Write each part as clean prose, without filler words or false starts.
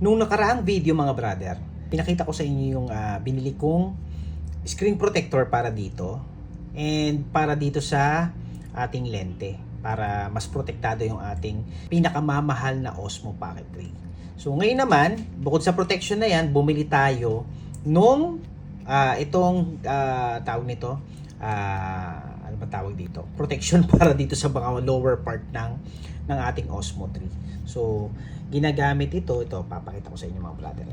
Nung nakaraang video mga brother, pinakita ko sa inyo yung binili kong screen protector para dito and para dito sa ating lente para mas protektado yung ating pinakamamahal na Osmo Pocket 3. So ngayon naman, bukod sa protection na yan, bumili tayo nung itong tawag nito, ano ba tawag dito? Protection para dito sa mga lower part ng ating Osmo 3. So ginagamit ito, papakita ko sa inyo mga brother.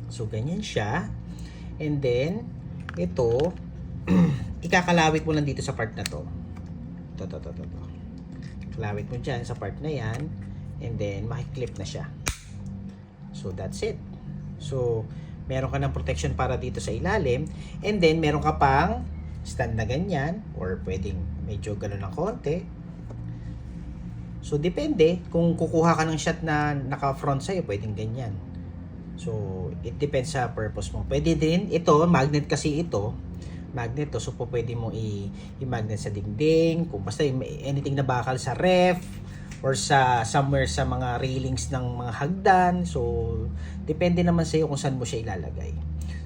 So ganyan siya. And then ito ikakalawit mo lang dito sa part na to. Ito. Kalawit mo dyan sa part na yan. And then makiklip na siya. So that's it. So meron ka ng protection para dito sa ilalim. And then meron ka pang stand na ganyan. Or pwedeng medyo gano'n ng konti. So depende. Kung kukuha ka ng shot na naka-front sa'yo, pwedeng ganyan. So it depends sa purpose mo. Pwede din. Ito, magnet kasi ito. Magnet to. So pwede mo i-magnet sa dingding. Kung basta anything na bakal sa ref. Or sa somewhere sa mga railings ng mga hagdan. So depende naman sa iyo kung saan mo siya ilalagay.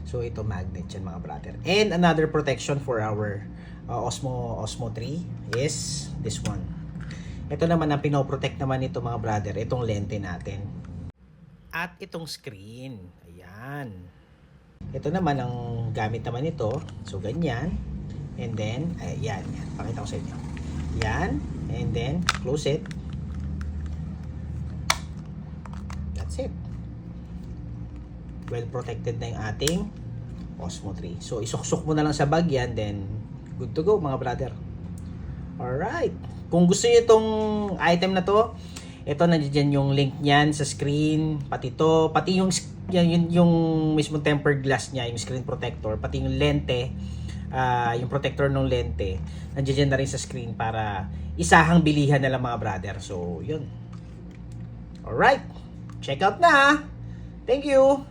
So ito magnet yan mga brother. And another protection for our Osmo 3 is this one. Ito naman ang pinoprotect naman ito mga brother. Itong lente natin. At itong screen. Ayan. Ito naman ang gamit naman ito. So ganyan. And then ayan. Pakita ko sa inyo. Yan. And then close it. That's it. Well protected na yung ating Osmo 3. So isuksok mo na lang sa bag yan, then good to go mga brother. Alright. Kung gusto niyo itong item na to, ito nandiyan yung link niyan sa screen, pati to, pati yung mismo tempered glass niya, yung screen protector, pati yung lente, yung protector ng lente, nandiyan na rin sa screen para isahang bilihan na lang mga brother. So, yun. Alright. Check out na. Thank you.